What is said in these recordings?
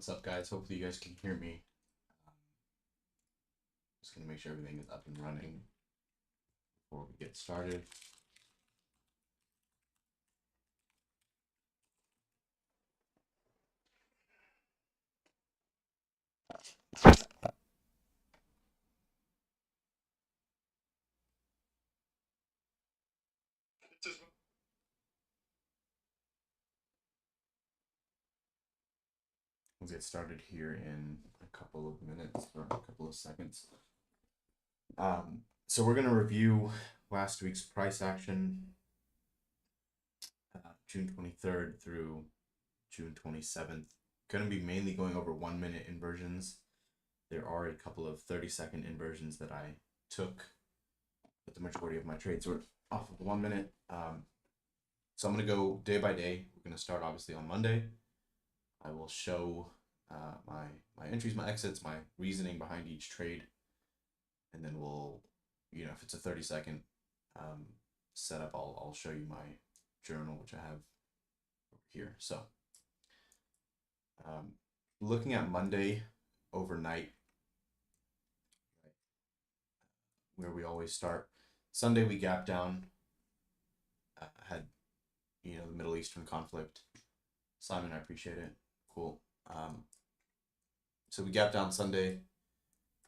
What's up, guys? Hopefully you guys can hear me. Just gonna make sure everything is up and running before we get started. We'll get started here in a couple of minutes or a couple of seconds. So we're gonna review last week's price action, June 23rd through June 27th. Gonna be mainly going over 1 minute inversions. There are a couple of 30-second inversions that I took, but the majority of my trades were off of 1 minute. So I'm gonna go day by day. We're gonna start obviously on Monday. I will show my entries, my exits, my reasoning behind each trade, and then we'll, if it's a 30-second setup, I'll show you my journal, which I have over here. So looking at Monday overnight, where we always start. Sunday we gap down, had the Middle Eastern conflict. Simon, I appreciate it. Cool. So we gapped down Sunday.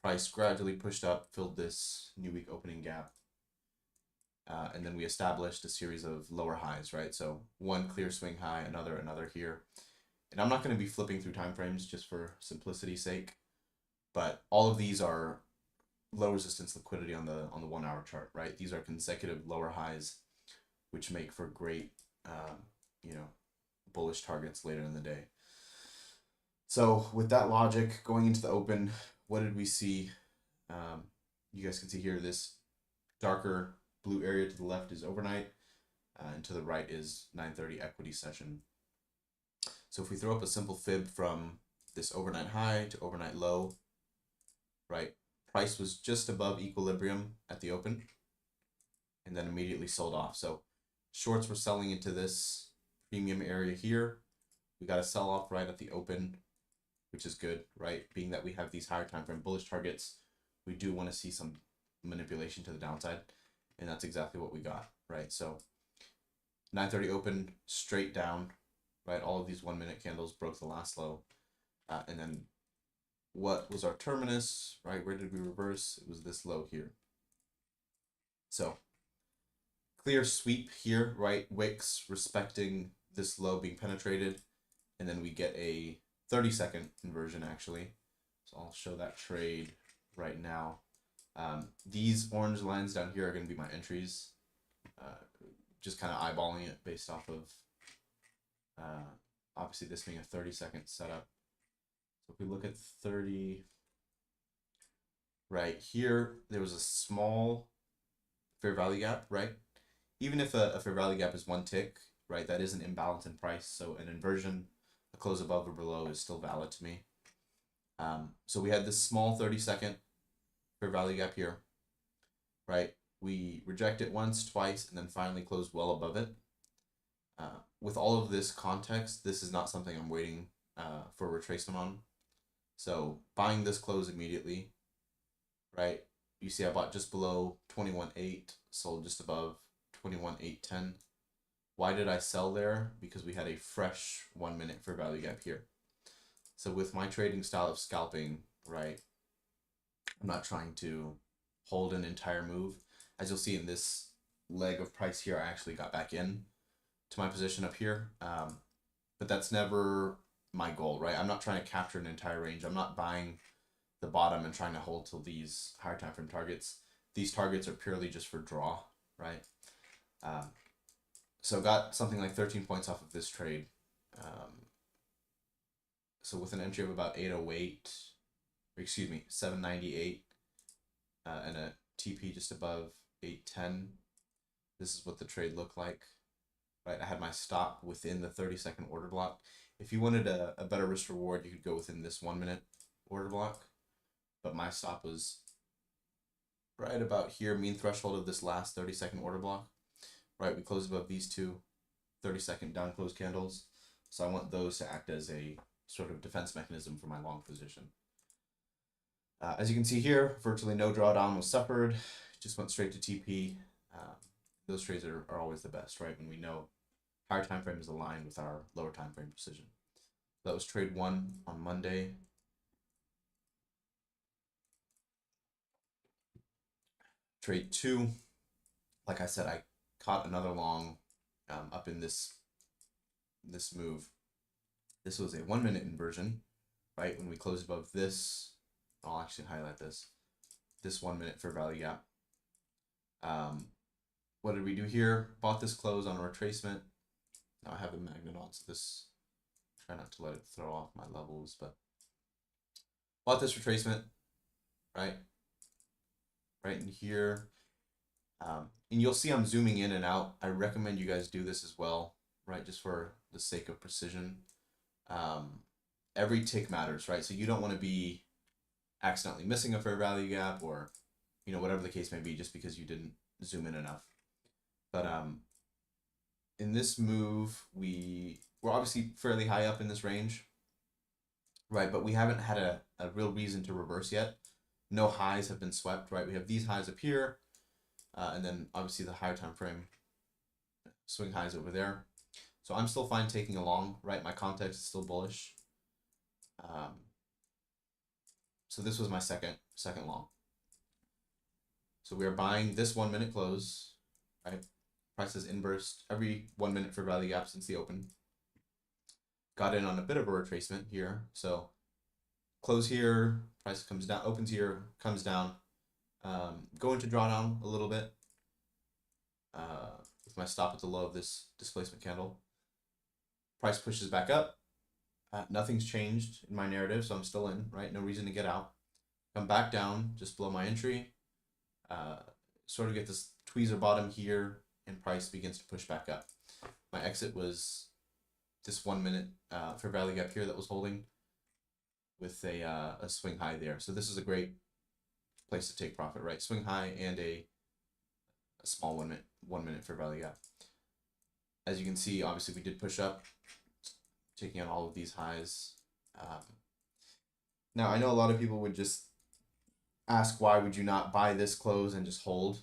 Price gradually pushed up, filled this new week opening gap. And then we established a series of lower highs, right? So one clear swing high, another here. And I'm not going to be flipping through timeframes just for simplicity's sake, but all of these are low resistance liquidity on the 1 hour chart, right? These are consecutive lower highs, which make for great, bullish targets later in the day. So with that logic, going into the open, what did we see? You guys can see here, this darker blue area to the left is overnight, and to the right is 9:30 equity session. So if we throw up a simple fib from this overnight high to overnight low, right? Price was just above equilibrium at the open and then immediately sold off. So shorts were selling into this premium area here. We got a sell off right at the open, which is good, right? Being that we have these higher time frame bullish targets, we do want to see some manipulation to the downside, and that's exactly what we got, right? So 9:30 open, straight down, right? All of these 1 minute candles broke the last low, and then what was our terminus, right? Where did we reverse? It was this low here. So clear sweep here, right? Wicks respecting this low being penetrated, and then we get a 30-second inversion actually. So I'll show that trade right now. These orange lines down here are going to be my entries. Just kind of eyeballing it based off of obviously this being a 30-second setup. So if we look at 30, right here, there was a small fair value gap, right? Even if a fair value gap is one tick, right, that is an imbalance in price. So an inversion, a close above or below, is still valid to me. So we had this small 30-second fair value gap here, right? We reject it once, twice, and then finally closed well above it. With all of this context, this is not something I'm waiting for retracement on. So buying this close immediately, right? You see I bought just below 21.8, sold just above 21.810. Why did I sell there? Because we had a fresh 1 minute fair value gap here. So with my trading style of scalping, right, I'm not trying to hold an entire move. As you'll see in this leg of price here, I actually got back in to my position up here. But that's never my goal, right? I'm not trying to capture an entire range. I'm not buying the bottom and trying to hold till these higher time frame targets. These targets are purely just for draw, right? So got something like 13 points off of this trade. So with an entry of about 808, or excuse me, 798, and a TP just above 810, this is what the trade looked like, right? I had my stop within the 30-second order block. If you wanted a better risk reward, you could go within this 1 minute order block, but my stop was right about here, mean threshold of this last 30-second order block, right? We closed above these two 30-second down close candles, so I want those to act as a sort of defense mechanism for my long position. As you can see here, virtually no drawdown was suffered. Just went straight to TP. Those trades are always the best, right? When we know higher time frame is aligned with our lower time frame precision. That was trade 1 on Monday. Trade 2, like I said, I caught another long up in this move. This was a 1 minute inversion, right? When we closed above this, I'll actually highlight this 1 minute fair value gap. What did we do here? Bought this close on a retracement. Now I have the magnet on, so this, try not to let it throw off my levels, but bought this retracement, right in here. And you'll see I'm zooming in and out. I recommend you guys do this as well, right? Just for the sake of precision. Every tick matters, right? So you don't want to be accidentally missing a fair value gap, or, you know, whatever the case may be, just because you didn't zoom in enough. But in this move, we're obviously fairly high up in this range, right? But we haven't had a real reason to reverse yet. No highs have been swept, right? We have these highs up here, and then obviously the higher time frame swing highs over there. So I'm still fine taking a long, right? My context is still bullish. So this was my second long. So we are buying this 1 minute close, right? Price has inversed every 1 minute for value gap since the open. Got in on a bit of a retracement here. So close here, price comes down, opens here, comes down. Going to draw down a little bit with my stop at the low of this displacement candle. Price pushes back up. Nothing's changed in my narrative, so I'm still in, right? No reason to get out. Come back down just below my entry. Sort of get this tweezer bottom here, and price begins to push back up. My exit was this 1 minute fair value gap here that was holding with a swing high there. So this is a great place to take profit, right? Swing high and a small 1 minute fair value gap. As you can see, obviously we did push up, taking on all of these highs. Now I know a lot of people would just ask, why would you not buy this close and just hold?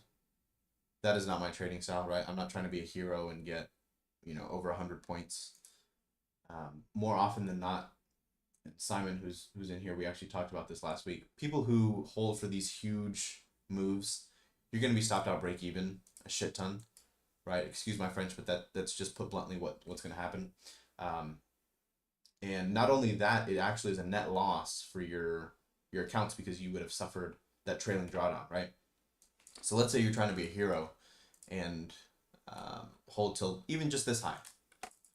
That is not my trading style, right? I'm not trying to be a hero and get, you know, over 100 points. More often than not, Simon, who's in here, we actually talked about this last week. People who hold for these huge moves, you're going to be stopped out break even a shit ton, right? Excuse my French, but that's just put bluntly what's going to happen. And not only that, it actually is a net loss for your accounts, because you would have suffered that trailing drawdown, right? So let's say you're trying to be a hero and hold till even just this high,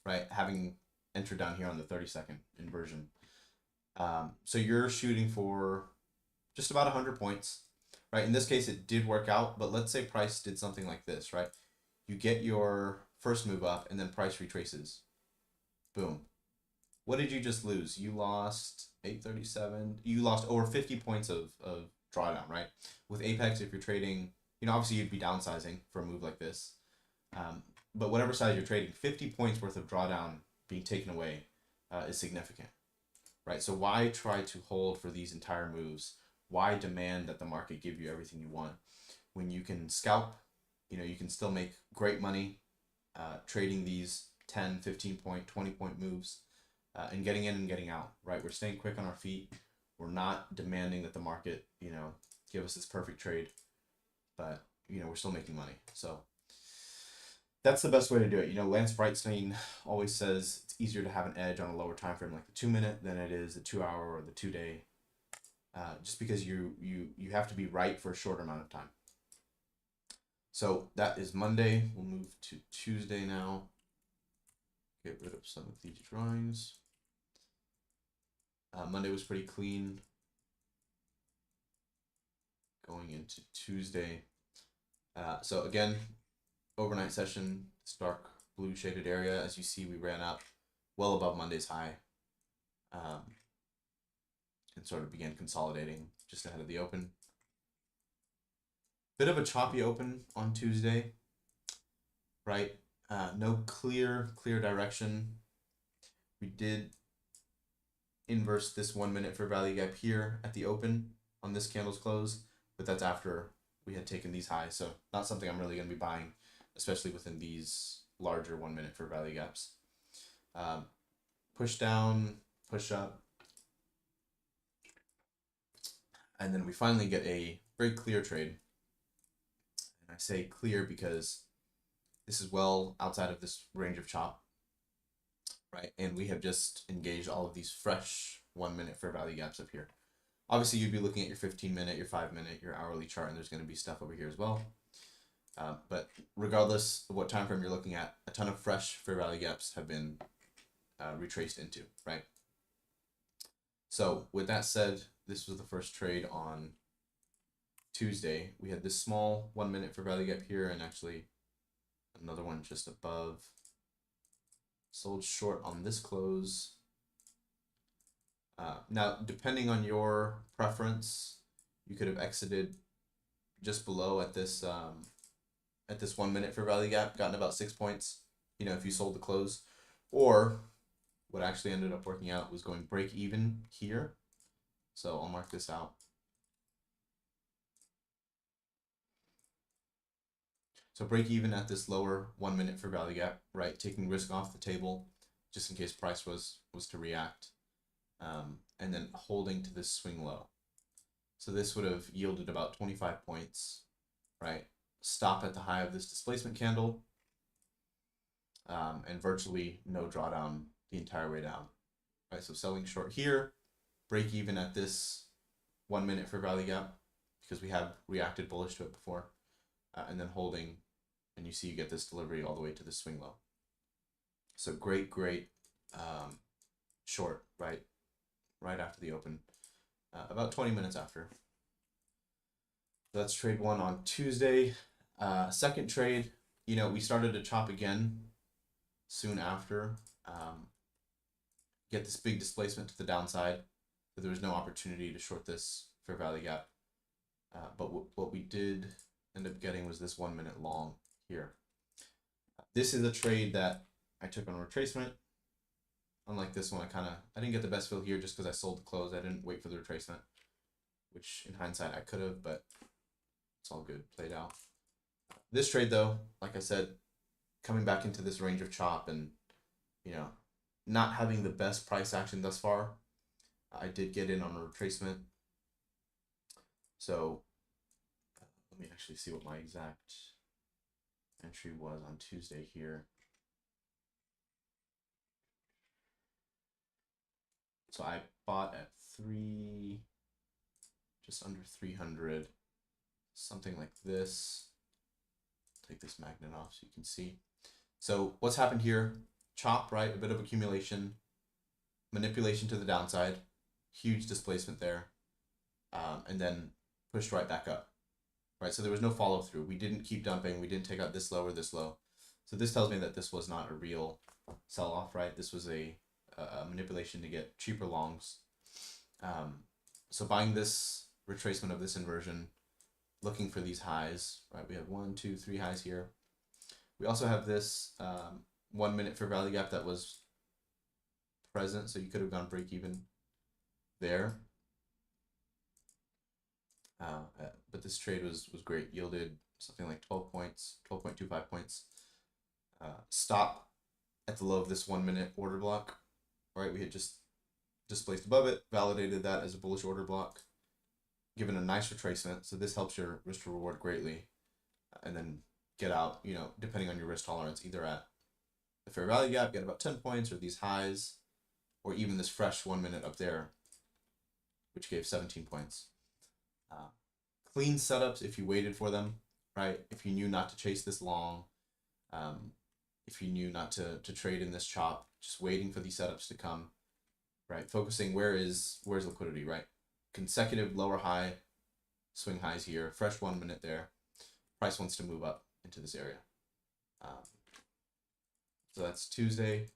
right? Having entered down here on the 30-second inversion. So you're shooting for just about 100 points, right? In this case, it did work out, but let's say price did something like this, right? You get your first move up and then price retraces. Boom. What did you just lose? You lost 837. You lost over 50 points of drawdown, right? With Apex, if you're trading, you know, obviously you'd be downsizing for a move like this. But whatever size you're trading, 50 points worth of drawdown being taken away is significant, right? So why try to hold for these entire moves? Why demand that the market give you everything you want when you can scalp? You know, you can still make great money trading these 10, 15 point, 20 point moves and getting in and getting out, right? We're staying quick on our feet. We're not demanding that the market, you know, give us this perfect trade, but, you know, we're still making money. So that's the best way to do it. You know, Lance Breitstein always says it's easier to have an edge on a lower time frame like the 2 minute than it is the 2 hour or the 2 day, just because you have to be right for a shorter amount of time. So that is Monday. We'll move to Tuesday now. Get rid of some of these drawings. Monday was pretty clean. Going into Tuesday. So again, overnight session, this dark blue shaded area. As you see, we ran up well above Monday's high and sort of began consolidating just ahead of the open. Bit of a choppy open on Tuesday, right? No clear direction. We did inverse this 1 minute fair value gap here at the open on this candle's close, but that's after we had taken these highs. So not something I'm really going to be buying, especially within these larger 1 minute fair value gaps. Push down, push up, and then we finally get a very clear trade. And I say clear because this is well outside of this range of chop, right? And we have just engaged all of these fresh 1 minute fair value gaps up here. Obviously, you'd be looking at your 15-minute, your 5-minute, your hourly chart, and there's going to be stuff over here as well. But regardless of what time frame you're looking at, a ton of fresh fair value gaps have been retraced into, right? So with that said, this was the first trade on Tuesday. We had this small 1 minute fair value gap here, and actually another one just above. Sold short on this close. Now, depending on your preference, you could have exited just below at this 1 minute fair value gap, gotten about 6 points, you know, if you sold the close. Or what actually ended up working out was going break even here. So I'll mark this out. So break even at this lower 1 minute fair value gap, right? Taking risk off the table just in case price was to react. And then holding to this swing low. So this would have yielded about 25 points, right? Stop at the high of this displacement candle, and virtually no drawdown the entire way down, right? So selling short here, break even at this 1 minute fair value gap because we have reacted bullish to it before, and then holding, and you see you get this delivery all the way to the swing low. So great short, right? Right after the open, about 20 minutes after. So that's trade one on Tuesday. Second trade, you know, we started to chop again soon after. Get this big displacement to the downside, so there was no opportunity to short this fair value gap. But what we did end up getting was this 1 minute long here. This is a trade that I took on retracement. Unlike this one, I didn't get the best fill here just because I sold the close. I didn't wait for the retracement, which in hindsight I could have, but it's all good, played out. This trade though, like I said, coming back into this range of chop and, you know, not having the best price action thus far, I did get in on a retracement. So let me actually see what my exact entry was on Tuesday here. So I bought at just under 300, something like this. Take this magnet off so you can see. So what's happened here? Chop, right? A bit of accumulation, manipulation to the downside, huge displacement there, and then pushed right back up, right? So there was no follow through. We didn't keep dumping. We didn't take out this low or this low. So this tells me that this was not a real sell off, right? This was a manipulation to get cheaper longs. So buying this retracement of this inversion, looking for these highs, right? We have 1, 2, 3 highs here. We also have this 1 minute fair value gap that was present, so you could have gone break even there. But this trade was great, yielded something like 12 points, 12.25 points. Stop at the low of this 1 minute order block. Right, we had just displaced above it, validated that as a bullish order block, given a nice retracement. So this helps your risk to reward greatly, and then get out, you know, depending on your risk tolerance, either at the fair value gap, get about 10 points, or these highs, or even this fresh 1 minute up there, which gave 17 points. Clean setups if you waited for them, right? If you knew not to chase this long, if you knew not to trade in this chop, just waiting for these setups to come, right? Focusing where's liquidity, right? Consecutive lower high, swing highs here, fresh 1 minute there. Price wants to move up into this area. So that's Tuesday.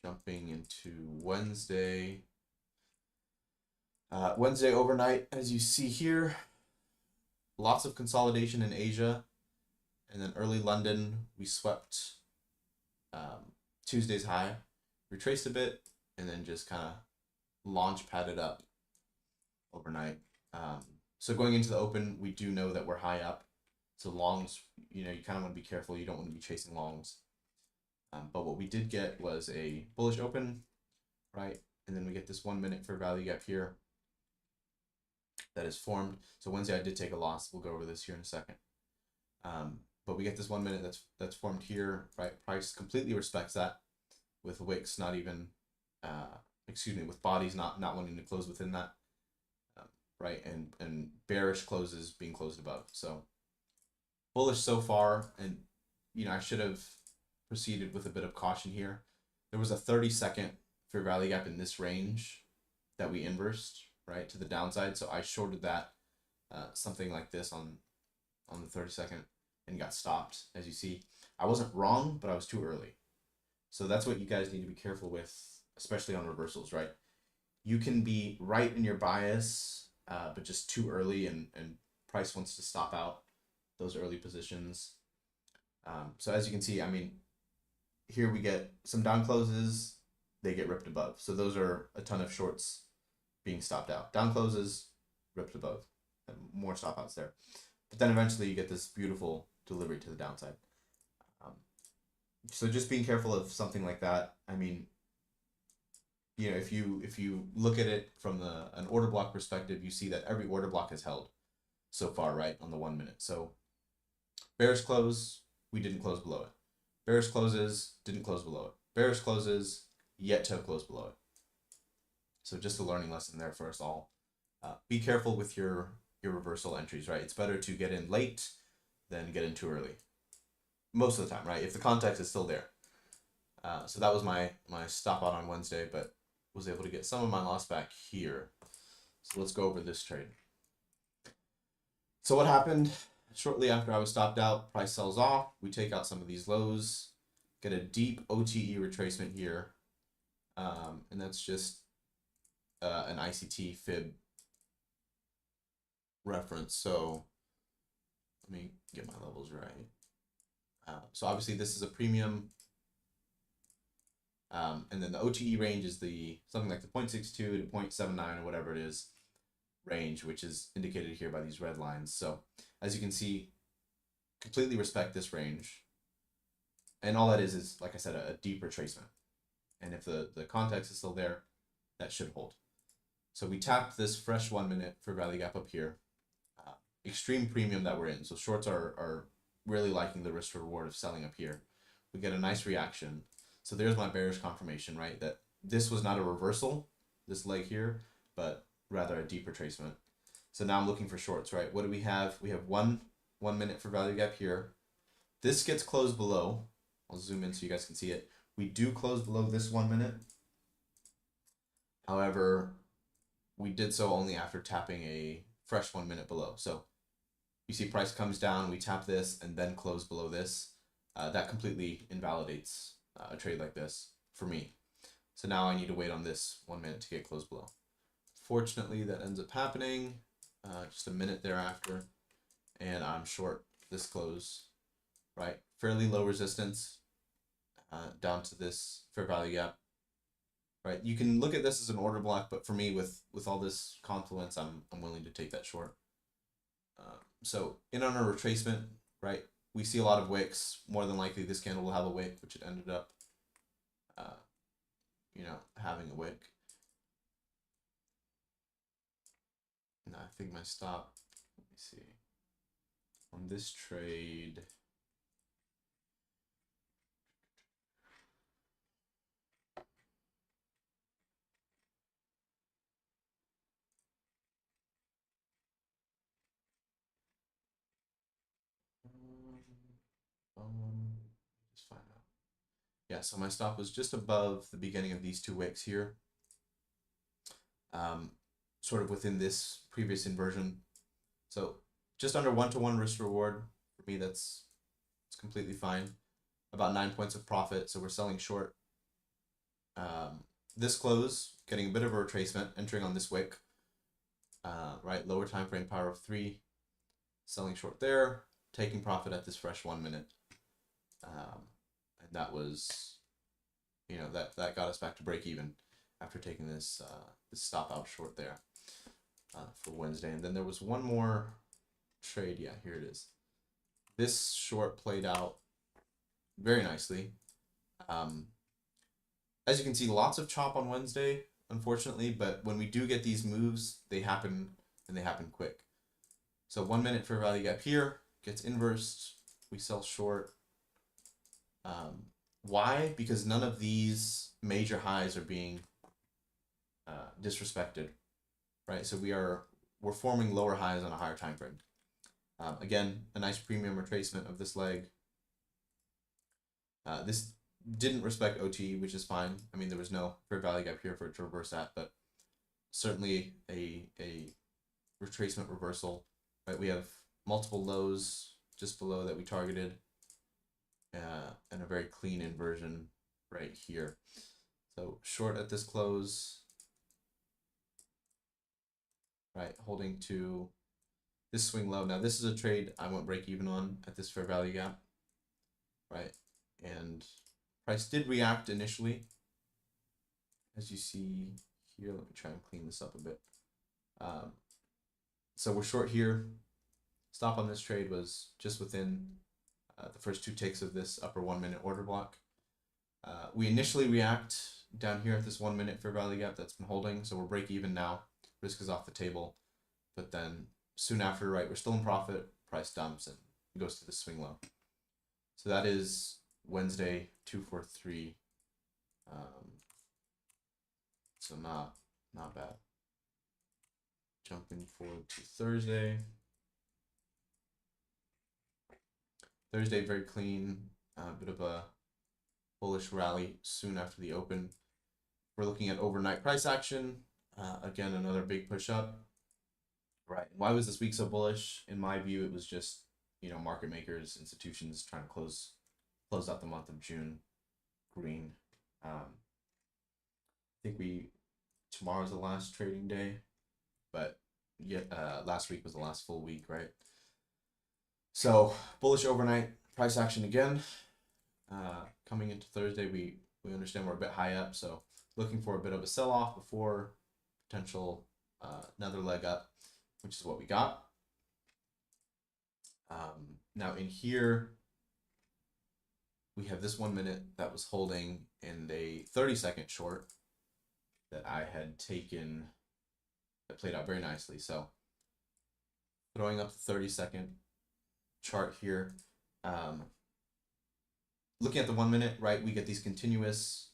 Jumping into Wednesday. Wednesday overnight, as you see here, lots of consolidation in Asia. And then early London, we swept Tuesday's high, retraced a bit, and then just kind of launch pad it up overnight. So going into the open, we do know that we're high up. So longs, you kind of want to be careful. You don't want to be chasing longs. But what we did get was a bullish open, right? And then we get this 1 minute for value gap here that is formed. So Wednesday I did take a loss. We'll go over this here in a second. But we get this 1 minute that's formed here, right? Price completely respects that, with wicks not even, with bodies not wanting to close within that, right? And bearish closes being closed above. So bullish so far, and I should have proceeded with a bit of caution here. There was a 30-second fair value gap in this range that we inversed, right, to the downside. So I shorted that, something like this on the 30-second, and got stopped. As you see, I wasn't wrong, but I was too early. So that's what you guys need to be careful with, especially on reversals, right? You can be right in your bias, but just too early, and price wants to stop out those early positions. So as you can see, here we get some down closes, they get ripped above. So those are a ton of shorts being stopped out. Down closes, ripped above, and more stop outs there. But then eventually you get this beautiful delivery to the downside. So just being careful of something like that. If you look at it from an order block perspective, you see that every order block is held so far, right, on the 1 minute. So bearish close, we didn't close below it. Bearish closes, didn't close below it. Bearish closes, yet to close below it. So just a learning lesson there for us all. Be careful with your reversal entries, right? It's better to get in late than get in too early. Most of the time, right? If the context is still there. So that was my stop out on Wednesday, but was able to get some of my loss back here. So let's go over this trade. So what happened? Shortly after I was stopped out, price sells off. We take out some of these lows, get a deep OTE retracement here. And that's just an ICT fib reference. So let me get my levels right. So obviously this is a premium. And then the OTE range is something like the 0.62 to 0.79 or whatever it is range, which is indicated here by these red lines. So as you can see, completely respect this range. And all that is like I said, a deep retracement. And if the context is still there, that should hold. So we tapped this fresh 1 minute for value gap up here. Extreme premium that we're in. So shorts are really liking the risk reward of selling up here. We get a nice reaction. So there's my bearish confirmation, right? That this was not a reversal, this leg here, but rather a deep retracement. So now I'm looking for shorts, right? What do we have? We have one minute for value gap here. This gets closed below. I'll zoom in so you guys can see it. We do close below this 1 minute. However, we did so only after tapping a fresh 1 minute below. So you see price comes down, we tap this, and then close below this. That completely invalidates a trade like this for me. So now I need to wait on this 1 minute to get closed below. Fortunately, that ends up happening just a minute thereafter, and I'm short this close, right? Fairly low resistance down to this fair value gap, right? You can look at this as an order block, but for me, with all this confluence, I'm willing to take that short. So in on a retracement, right? We see a lot of wicks. More than likely, this candle will have a wick, which it ended up, having a wick. And I think my stop, let me see, on this trade, just find out. Yeah, so my stop was just above the beginning of these two wicks here. Sort of within this previous inversion. So just under 1-to-1 risk reward. For me, it's completely fine. About 9 points of profit, so we're selling short. This close, getting a bit of a retracement, entering on this wick. Right, lower time frame power of 3. Selling short there, taking profit at this fresh 1 minute. And that was, that got us back to break even. after taking this this stop out short there for Wednesday. And then there was one more trade. Yeah, here it is. This short played out very nicely. As you can see, lots of chop on Wednesday, unfortunately, but when we do get these moves, they happen, and they happen quick. So 1 minute fair value gap here gets inversed. We sell short. Why? Because none of these major highs are being disrespected, right? So we're forming lower highs on a higher time frame. Again, a nice premium retracement of this leg. This didn't respect OT, which is fine. I mean, there was no fair value gap here for it to reverse that, but certainly a retracement reversal, right? We have multiple lows just below that we targeted, and a very clean inversion right here. So short at this close, right, holding to this swing low. Now this is a trade I won't break even on at this fair value gap, right? And price did react initially, as you see here. Let me try and clean this up a bit. So we're short here. Stop on this trade was just within the first 2 ticks of this upper 1 minute order block. We initially react down here at this 1 minute fair value gap that's been holding, so we're break even now. Risk is off the table, but then soon after, right, we're still in profit. Price dumps and goes to the swing low. So that is Wednesday 243. So not bad. Jumping forward to Thursday. Thursday very clean, bit of a bullish rally soon after the open. We're looking at overnight price action. Again, another big push up. Right. Why was this week so bullish? In my view, it was just, market makers, institutions trying to close out the month of June green. I think tomorrow's the last trading day, but last week was the last full week, right? So bullish overnight price action again. Coming into Thursday, we understand we're a bit high up, so looking for a bit of a sell-off before potential another leg up, which is what we got. Now in here, we have this 1 minute that was holding in a 30-second short that I had taken that played out very nicely. So throwing up the 30-second chart here, looking at the 1 minute, right, we get these continuous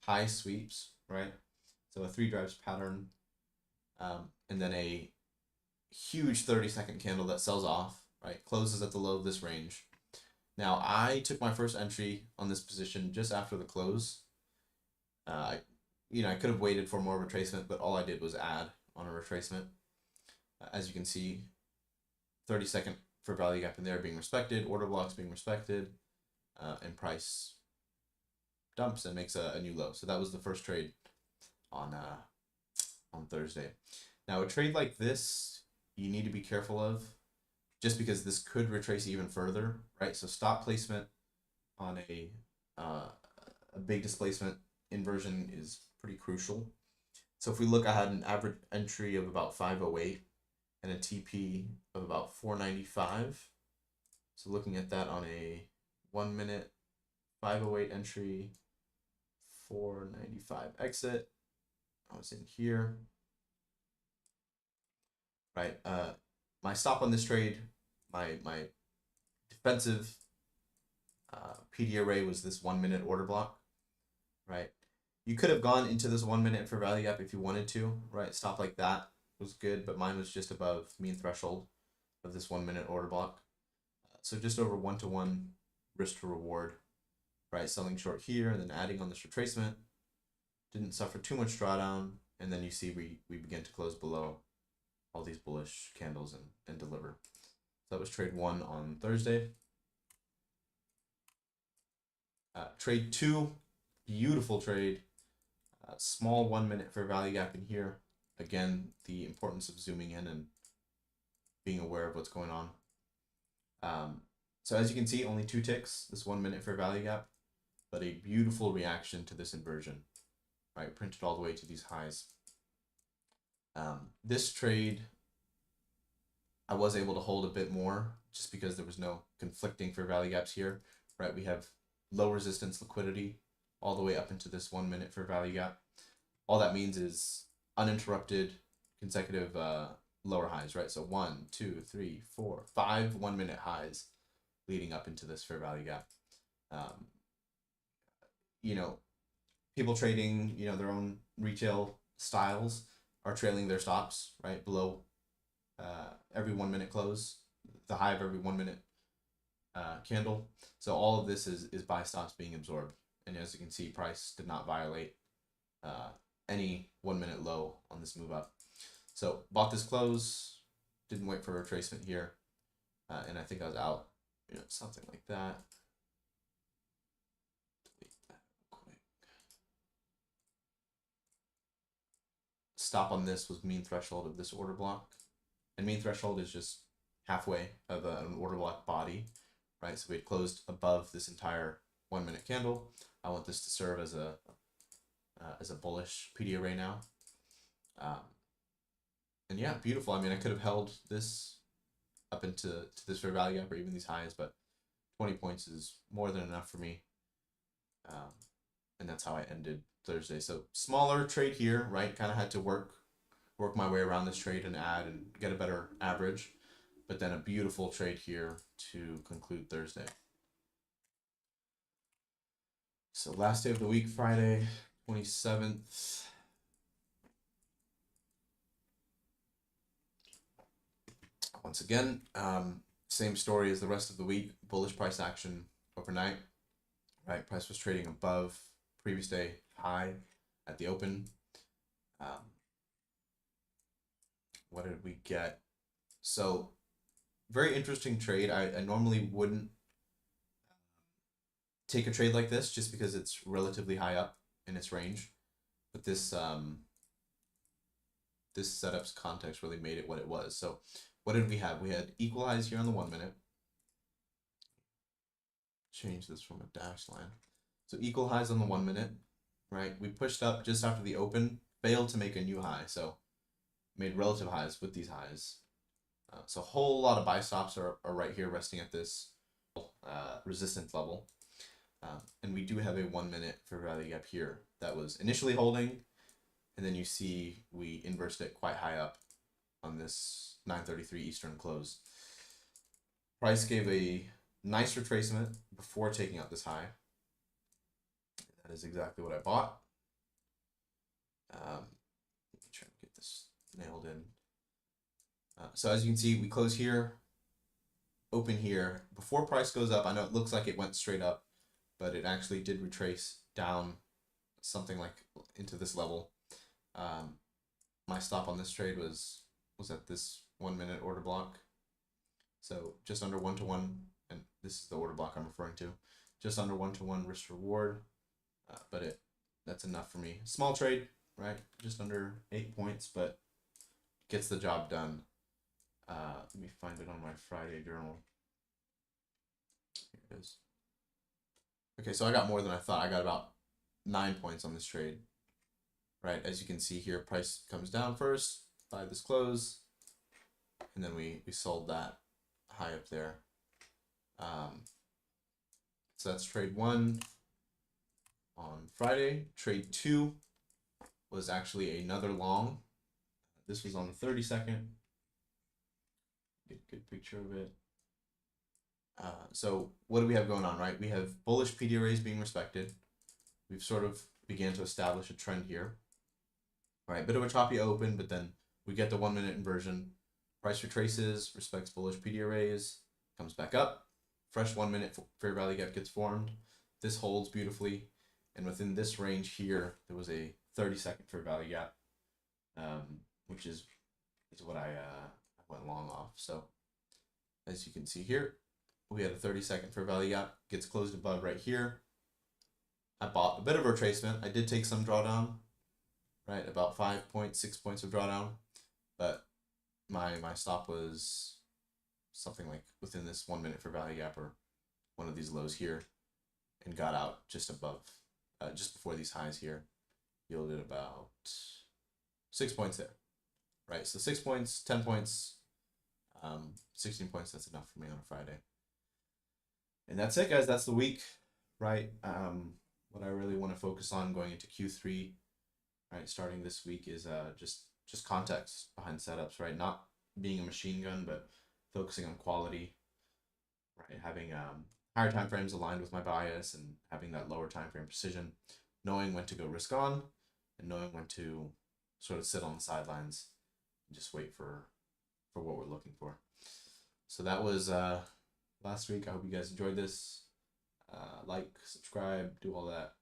high sweeps, right? So a 3 drives pattern, and then a huge 30-second candle that sells off, right? Closes at the low of this range. Now I took my first entry on this position just after the close. I could have waited for more retracement, but all I did was add on a retracement. As you can see, 30-second for value gap in there being respected, order blocks being respected, and price dumps and makes a new low. So that was the first trade on Thursday. Now a trade like this, you need to be careful of, just because this could retrace even further, right? So stop placement on a big displacement inversion is pretty crucial. So if we look, I had an average entry of about 508 and a TP of about 495. So looking at that on a 1 minute, 508 entry, 495 exit. I was in here, right? My stop on this trade, my defensive PD array was this 1 minute order block, right? You could have gone into this 1 minute for value gap if you wanted to, right? Stop like that was good, but mine was just above mean threshold of this 1 minute order block. So just over 1-to-1 risk to reward, right? Selling short here and then adding on this retracement. Didn't suffer too much drawdown, and then you see we begin to close below all these bullish candles and deliver. So that was trade 1 on Thursday. Trade 2, beautiful trade. Small 1 minute fair value gap in here. Again, the importance of zooming in and being aware of what's going on. So as you can see, only 2 ticks, this 1 minute fair value gap, but a beautiful reaction to this inversion, right? Printed all the way to these highs. This trade, I was able to hold a bit more just because there was no conflicting fair value gaps here, right? We have low resistance liquidity all the way up into this 1 minute fair value gap. All that means is uninterrupted consecutive lower highs, right? So 1, 2, 3, 4, 5 1 minute highs leading up into this fair value gap. You know, people trading, you know, their own retail styles are trailing their stops, right? Below every 1 minute close, the high of every 1 minute candle. So all of this is buy stops being absorbed. And as you can see, price did not violate any 1 minute low on this move up. So bought this close, didn't wait for a retracement here, and I think I was out, you know, something like that. Delete that real quick. Stop on this was mean threshold of this order block, and mean threshold is just halfway of an order block body, right? So we had closed above this entire 1 minute candle. I want this to serve as a bullish PD array now. And yeah, beautiful. I mean, I could have held this up into this fair value gap or even these highs, but 20 points is more than enough for me. And that's how I ended Thursday. So smaller trade here, right? Kind of had to work my way around this trade and add and get a better average, but then a beautiful trade here to conclude Thursday. So last day of the week, Friday, 27th. Once again, same story as the rest of the week. Bullish price action overnight, right? Price was trading above previous day high at the open. What did we get? So very interesting trade. I normally wouldn't take a trade like this just because it's relatively high up in its range, but this this setup's context really made it what it was. So what did we have? We had equal highs here on the 1 minute. Change this from a dash line. So equal highs on the 1 minute, right? We pushed up just after the open, failed to make a new high. So made relative highs with these highs. So a whole lot of buy stops are right here resting at this resistance level. And we do have a 1 minute fair value gap here that was initially holding, and then you see we inversed it quite high up on this 9:33 Eastern close. Price gave a nice retracement before taking out this high. That is exactly what I bought. Let me try to get this nailed in. So as you can see, we close here, open here. Before price goes up, I know it looks like it went straight up, but it actually did retrace down something like into this level. My stop on this trade was at this 1 minute order block. So just under 1-to-1, and this is the order block I'm referring to, just under 1-to-1 risk reward, but that's enough for me. Small trade, right? Just under 8 points, but gets the job done. Let me find it on my Friday journal. Here it is. Okay, so I got more than I thought. I got about 9 points on this trade, right? As you can see here, price comes down first, buy this close, and then we sold that high up there. So that's trade 1 on Friday. Trade 2 was actually another long. This was on the 32nd. Get a good picture of it. So what do we have going on, right? We have bullish PD arrays being respected. We've sort of began to establish a trend here. Right, bit of a choppy open, but then we get the 1 minute inversion. Price retraces, respects bullish PD arrays, comes back up. Fresh 1 minute fair value gap gets formed. This holds beautifully. And within this range here, there was a 30-second fair value gap, which is what I went long off. So as you can see here, we had a 30-second fair value gap, gets closed above right here. I bought a bit of a retracement. I did take some drawdown, right? About 5 points, 6 points of drawdown, but my stop was something like within this 1 minute fair value gap or one of these lows here, and got out just above, just before these highs here. yielded about 6 points there, right? So 6 points, 10 points, 16 points. That's enough for me on a Friday. And that's it, guys. That's the week, right? What I really want to focus on going into Q3, right, starting this week is just context behind setups, right? Not being a machine gun, but focusing on quality, right? Having higher time frames aligned with my bias and having that lower time frame precision, knowing when to go risk on, and knowing when to sort of sit on the sidelines and just wait for what we're looking for. So that was last week. I hope you guys enjoyed this. Like, subscribe, do all that.